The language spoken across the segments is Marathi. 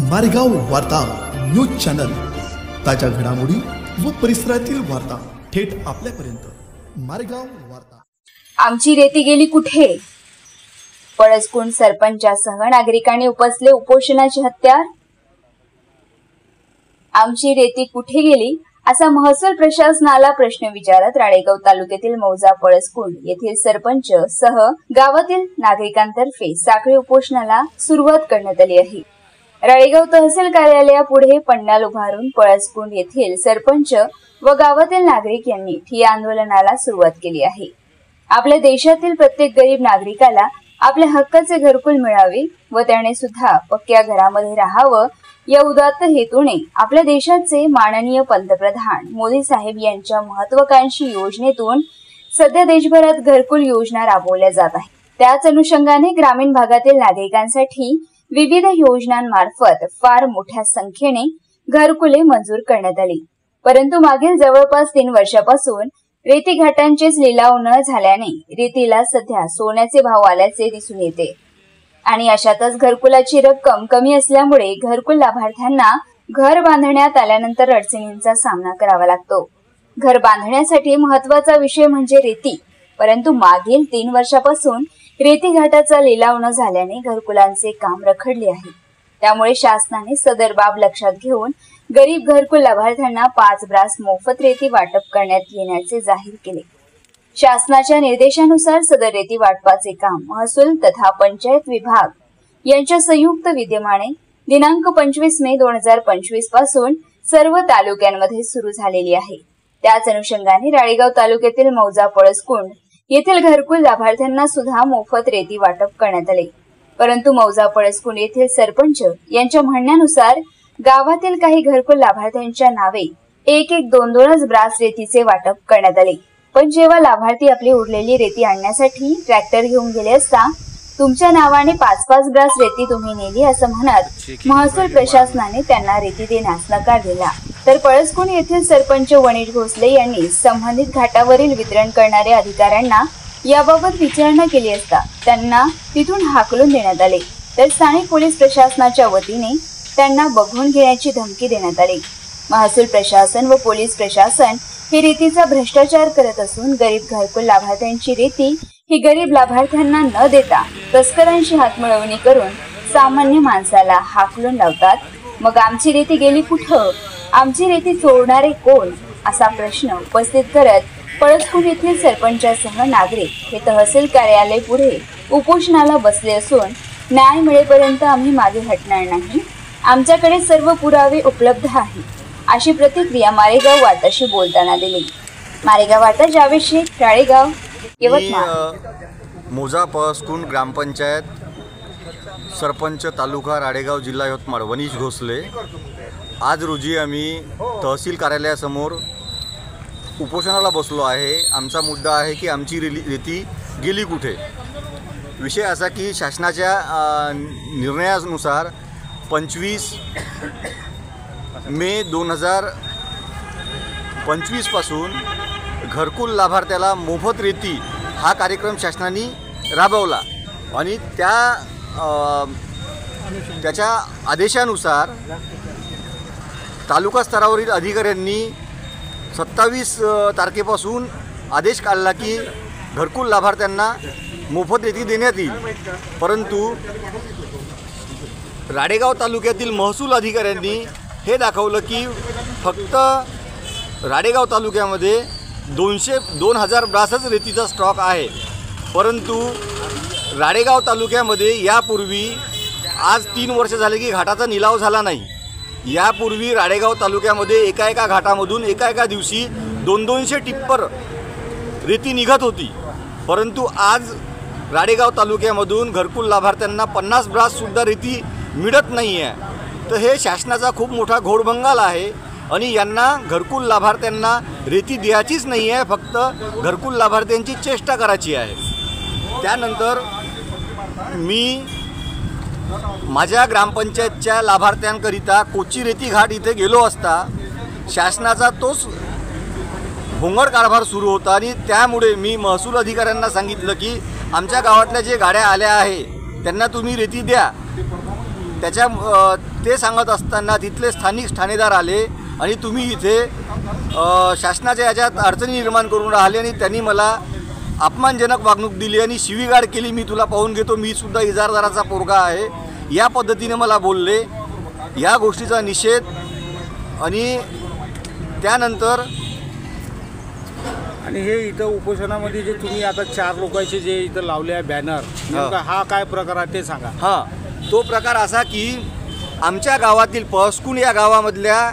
मारेगाव वार्ता न्यूज चॅनल, ताज्या घडामोडी व परिसरातील वार्ता थेट आपल्यापर्यंत। मारेगाव वार्ता। आमची रेती गेली कुठे? पळसकुंड सरपंचासह नागरिकांनी उपसले उपोषणाची हत्यार। आमची रेती कुठे गेली असा महसूल प्रशासनाला प्रश्न विचारत राळेगाव तालुक्यातील मौजा पळसकुंड येथील सरपंच सह गावातील नागरिकांतर्फे साखळी उपोषणाला सुरुवात करण्यात आली आहे। राळेगाव तहसील कार्यालयापुढे पंडाल उभारून पळसकुंड येथील सरपंच व गावातील नागरिक यांनी ठिय्या आंदोलनाला सुरुवात केली आहे। आपल्या देशातील प्रत्येक गरीब नागरिकाला आपल्या हक्काचे घरकुल मिळावे व त्याने सुद्धा पक्क्या घरामध्ये राहावं या उदात्त हेतूने आपल्या देशाचे माननीय पंतप्रधान मोदी साहेब यांच्या महत्वाकांक्षी योजनेतून सध्या देशभरात घरकुल योजना राबवल्या जात आहे। त्याच अनुषंगाने ग्रामीण भागातील नागरिकांसाठी विविध योजनांमार्फत फार मोठ्या संख्येने घरकुले मंजूर करण्यात आली, परंतु मागील जवळपास 3 वर्षापासून रेती घाटांचेच लिलाव न झाल्याने रेतीला सध्या सोन्याचे भाव आल्याचे दिसून येते आणि अशातच घरकुलाची रक्कम कमी असल्यामुळे घरकुल लाभार्थ्यांना घर बांधण्यात आल्यानंतर अडचणींचा सामना करावा लागतो। घर बांधण्यासाठी महत्वाचा विषय म्हणजे रेती, परंतु मागील 3 वर्षापासून रेती घाटाचा लिलाव न झाल्याने घरकुलांचे काम रखडले आहे। त्यामुळे शासनाने सदर बाब लक्षात घेऊन गरीब घरकुल लाभार्थ्यांना 5 ब्रास मोफत रेती वाटप करण्यात येण्याचे जाहीर केले। शासनाच्या निर्देशानुसार सदर रेती वाटपाचे काम महसूल तथा पंचायत विभाग यांच्या संयुक्त विद्यमाने दिनांक 25 मे 2025 पासून सर्व तालुक्यांमध्ये सुरू झालेली आहे। त्याच अनुषंगाने राळेगाव तालुक्यातील मौजा पळसकुंड येथील घरकुल लाभार्थ्यांना सुद्धा मोफत रेती वाटप करण्यात आले, परंतु मौजा पळसकुंड येथील सरपंच यांच्या म्हणण्यानुसार गावातील काही घरकुल लाभार्थ्यांच्या नावे 1-2 ब्रास रेतीचे वाटप करण्यात आले, पण जेव्हा लाभार्थी आपली उरलेली रेती आणण्यासाठी ट्रॅक्टर घेऊन गेले असता तुमच्या नावाने 5-5 ब्रास रेती तुम्ही नेली असं म्हणत महसूल प्रशासनाने त्यांना रेती देण्यास नकार दिला। तर पळसकुंड येथील सरपंच वनीश भोसले यांनी संबंधित घाटावरील वितरण करणाऱ्या अधिकाऱ्यांना याबाबत विचारणा केली असता त्यांना तिथून हाकलून देण्यात आले, तर स्थानिक पोलीस प्रशासनाच्या वतीने त्यांना बघून घेण्याची धमकी देण्यात आली। महसूल प्रशासन व पोलीस प्रशासन हे रेतीचा भ्रष्टाचार करत असून गरीब घरकुल लाभार्थ्यांची रेती ही गरीब लाभार्थ्यांना न देता तस्करांशी हातमिळवणी करून सामान्य माणसाला हाकलून लावतात। मग आमची रेती गेली कुठं? आमची रेती चोरणारे कोण? असा प्रश्न उपस्थित करत पळसकुंड येथील सरपंचासह नागरिक हे तहसील कार्यालय पुढे उपोषणाला बसले असून न्याय मिळेपर्यंत आम्ही मागे हटणार नाही, आमच्याकडे सर्व पुरावे उपलब्ध आहेत, अशी प्रतिक्रिया मारेगाव वार्ताशी बोलताना दिली। मारेगाव वार्ता जावेद शेख, राळेगाव, यवतमाळ। मौजा पळसकुंड ग्रामपंचायत सरपंच तालुका राळेगाव जिल्हा यवतमाळ वनीश भोसले। आज रोजी आम्ही तहसील कार्यालयासमोर उपोषणाला बसलो आहे। आमचा मुद्दा आहे की आमची रेती गेली कुठे। विषय असा की शासनाच्या निर्णयानुसार 25 मे 2025 पासून घरकुल लाभार्थ्याला मोफत रेती हा कार्यक्रम शासनाने राबवला आणि त्याच्या आदेशानुसार तालुका स्तरावरील अधिकाऱ्यांनी 27 तारखेपासून आदेश काढला की घरकुल लाभार्थ्यांना मोफत रेती देण्यात येईल, परंतु राळेगाव तालुक्यातील महसूल अधिकाऱ्यांनी हे दाखवलं की फक्त राळेगाव तालुक्यामध्ये 2000 ब्रासच रेतीचा स्टॉक आहे, परंतु राळेगाव तालुक्यामध्ये यापूर्वी आज 3 वर्ष झाले की घाटाचा निलाव झाला नाही। यापूर्वी राळेगाव तालुक्यामध्ये एका घाटामधून एका दिवशी 200 टिप्पर रेती निघत होती, परंतु आज राळेगाव तालुक्यामधून घरकुल लाभार्थ्यांना 50 ब्राससुद्धा रेती मिळत नाही आहे। तर हे शासनाचा खूप मोठा घोडबंगाल आहे आणि यांना घरकुल लाभार्थ्यांना रेती द्यायचीच नाही आहे, फक्त घरकुल लाभार्थ्यांची चेष्टा करायची आहे। त्यानंतर मी माझ्या ग्रामपंचायतच्या लाभार्थ्यांकरिता कोची रेती घाट इथे गेलो असता शासनाचा तोच भोंगळ कारभार सुरू होता आणि त्यामुळे मी महसूल अधिकाऱ्यांना सांगितलं की आमच्या गावातल्या जे गाड्या आल्या आहे त्यांना तुम्ही रेती द्या, ते सांगत असताना तिथले स्थानिक ठाणेदार आले आणि तुम्ही इथे शासनाच्या याच्यात अडचणी निर्माण करून राहिले आणि त्यांनी मला अपमानजनक वागणूक दिली आणि शिवीगाळ केली. मी तुला पाहून घेतो, मी सुद्धा इजारदाराचा पोरगा आहे, या पद्धतीने मला बोलले. या गोष्टीचा निषेध आणि त्यानंतर आणि हे इथं उपोषणामध्ये जे तुम्ही आता 4 लोकांचे जे इथं लावले आहे बॅनर, नेमका हा काय प्रकार आहे ते सांगा. हां, तो प्रकार असा की आमच्या गावातील पळसकुंड या गावामधल्या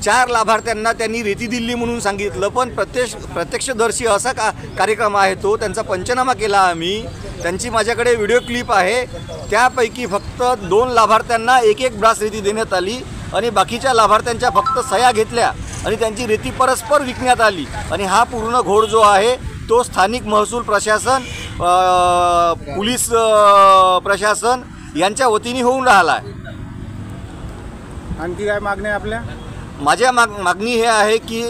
4 लाभार्थ्यांना त्यांनी रेती दिली म्हणून सांगितलं, पण प्रत्यक्षदर्शी असा कार्यक्रम आहे तो. त्यांचा पंचनामा केला आम्ही, त्यांची माझ्याकडे व्हिडिओ क्लिप आहे. त्यापैकी फक्त 2 लाभार्थ्यांना 1-1 ब्रास रेती देण्यात आली आणि बाकीच्या लाभार्थ्यांच्या फक्त सह्या घेतल्या आणि त्यांची रेती परस्पर विकण्यात आली. आणि हा पूर्ण घोळ जो आहे तो स्थानिक महसूल प्रशासन, पोलीस प्रशासन यांच्या वतीने होऊन राहिला आहे. आणखी काय मागणी आहे आपल्या? माझ्या मागणी हे आहे की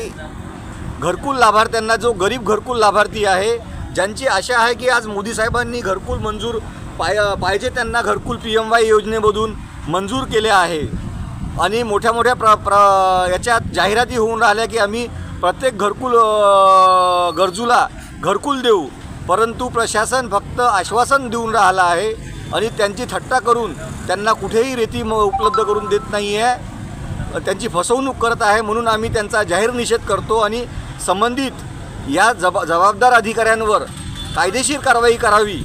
घरकुल लाभार्थ्यांना, जो गरीब घरकुल लाभार्थी आहे, ज्यांची आशा आहे की आज मोदी साहेबांनी घरकुल मंजूर पाहिजे त्यांना घरकुल PMY योजनेमधून मंजूर केले आहे आणि मोठ्या याच्यात जाहिराती होऊन राहिल्या की आम्ही प्रत्येक घरकुल गरजूला घरकुल देऊ, परंतु प्रशासन फक्त आश्वासन देऊन राहिलं आहे आणि त्यांची थट्टा करून त्यांना कुठेही रेती उपलब्ध करून देत नाही आहे, त्यांची फसवणूक करत आहे. म्हणून आम्ही त्यांचा जाहीर निषेध करतो आणि संबंधित या जबाबदार अधिकाऱ्यांवर कायदेशीर कारवाई करावी